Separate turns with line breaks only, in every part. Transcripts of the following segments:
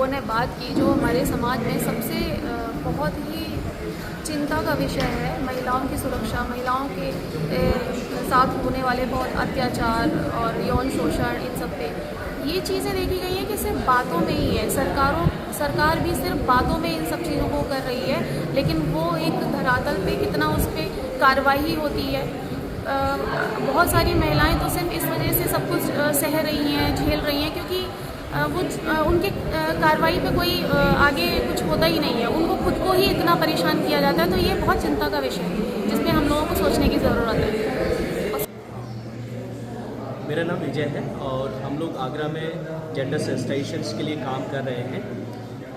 लोगों ने बात की जो हमारे समाज में सबसे बहुत ही चिंता का विषय है, महिलाओं की सुरक्षा, महिलाओं के साथ होने वाले बहुत अत्याचार और यौन शोषण, इन सब पे ये चीज़ें देखी गई हैं कि सिर्फ बातों में ही है। सरकार भी सिर्फ बातों में इन सब चीज़ों को कर रही है, लेकिन वो एक धरातल पे कितना उस पर कार्रवाई होती है। बहुत सारी महिलाएं तो सिर्फ इस वजह से सब कुछ सह रही हैं, झेल रही हैं, क्योंकि वो उनके कार्रवाई पे कोई आगे कुछ होता ही नहीं है, उनको खुद को ही इतना परेशान किया जाता है। तो ये बहुत चिंता का विषय है जिसमें हम लोगों को सोचने की ज़रूरत है।
मेरा नाम विजय है और हम लोग आगरा में जेंडर सेंसिटाइजेशन के लिए काम कर रहे हैं।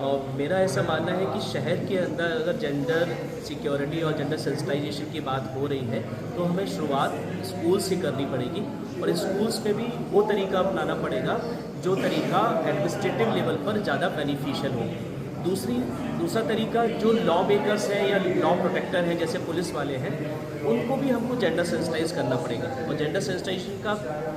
और मेरा ऐसा मानना है कि शहर के अंदर अगर जेंडर सिक्योरिटी और जेंडर सेंसिटाइजेशन की बात हो रही है तो हमें शुरुआत स्कूल से करनी पड़ेगी, और स्कूल्स में भी वो तरीका अपनाना पड़ेगा जो तरीका एडमिनिस्ट्रेटिव लेवल पर ज़्यादा बेनिफिशियल हो। दूसरा तरीका जो लॉ मेकर्स हैं या लॉ प्रोटेक्टर हैं जैसे पुलिस वाले हैं, उनको भी हमको जेंडर सेंसिटाइज करना पड़ेगा। और जेंडर सेंसिटाइजेशन का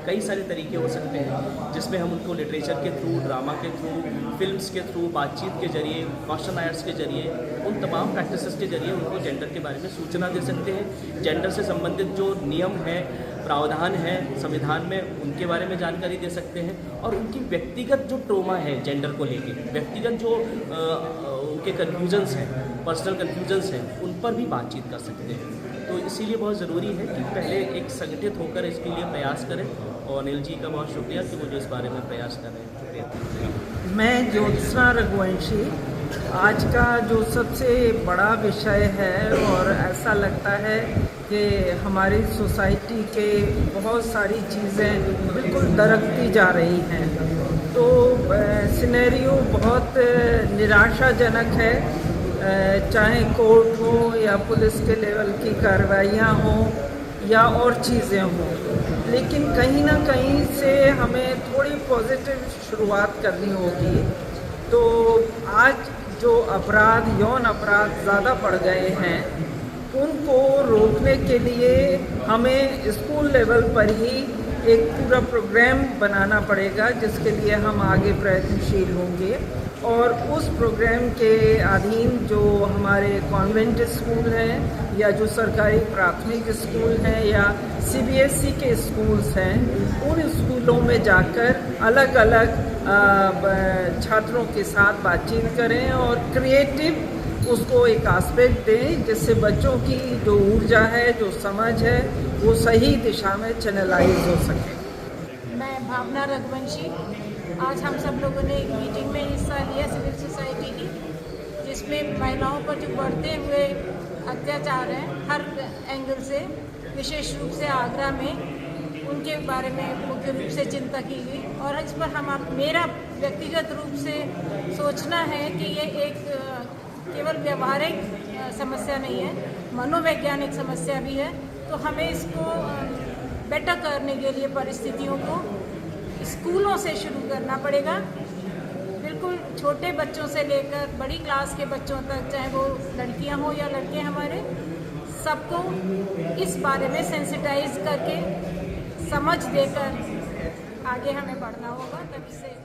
कई सारे तरीके हो सकते हैं, जिसमें हम उनको लिटरेचर के थ्रू, ड्रामा के थ्रू, फिल्म्स के थ्रू, बातचीत के जरिए, मार्शल आर्ट्स के जरिए, उन तमाम प्रैक्टिसेस के जरिए उनको जेंडर के बारे में सूचना दे सकते हैं। जेंडर से संबंधित जो नियम हैं, प्रावधान है संविधान में, उनके बारे में जानकारी दे सकते हैं। और उनकी व्यक्तिगत जो ट्रोमा है जेंडर को लेके, व्यक्तिगत जो उनके कन्फ्यूजन्स हैं, पर्सनल कन्फ्यूजन्स हैं, उन पर भी बातचीत कर सकते हैं। तो इसीलिए बहुत ज़रूरी है कि पहले एक संगठित होकर इसके लिए प्रयास करें। और अनिल जी का बहुत शुक्रिया कि वो जो इस बारे में प्रयास कर रहे हैं। शुक्रिया।
मैं ज्योत्सना रघुवंशी। आज का जो सबसे बड़ा विषय है, और ऐसा लगता है कि हमारी सोसाइटी के बहुत सारी चीज़ें बिल्कुल दरकती जा रही हैं, तो सिनेरियो बहुत निराशाजनक है। चाहे कोर्ट हो या पुलिस के लेवल की कार्रवाइयाँ हों या और चीज़ें हों, लेकिन कहीं ना कहीं से हमें थोड़ी पॉजिटिव शुरुआत करनी होगी। तो आज जो अपराध, यौन अपराध ज़्यादा बढ़ गए हैं, उनको रोकने के लिए हमें स्कूल लेवल पर ही एक पूरा प्रोग्राम बनाना पड़ेगा, जिसके लिए हम आगे प्रयत्नशील होंगे। और उस प्रोग्राम के अधीन जो हमारे कॉन्वेंट स्कूल हैं या जो सरकारी प्राथमिक स्कूल हैं या CBSE के स्कूल्स हैं, उन स्कूलों में जाकर अलग अलग छात्रों के साथ बातचीत करें और क्रिएटिव उसको एक एस्पेक्ट दें, जिससे बच्चों की जो ऊर्जा है, जो समझ है, वो सही दिशा में चैनलाइज हो सके।
मैं भावना रघुवंशी। आज हम सब लोगों ने एक मीटिंग में हिस्सा लिया सिविल सोसाइटी की, जिसमें महिलाओं पर जो बढ़ते हुए अत्याचार हैं हर एंगल से, विशेष रूप से आगरा में, उनके बारे में मुख्य रूप से चिंता की गई। और इस पर मेरा व्यक्तिगत रूप से सोचना है कि ये एक केवल व्यवहारिक समस्या नहीं है, मनोवैज्ञानिक समस्या भी है। तो हमें इसको बेटर करने के लिए परिस्थितियों को स्कूलों से शुरू करना पड़ेगा। बिल्कुल छोटे बच्चों से लेकर बड़ी क्लास के बच्चों तक, चाहे वो लड़कियां हो या लड़के, हमारे सबको इस बारे में सेंसिटाइज करके समझ देकर आगे हमें बढ़ना होगा, तभी से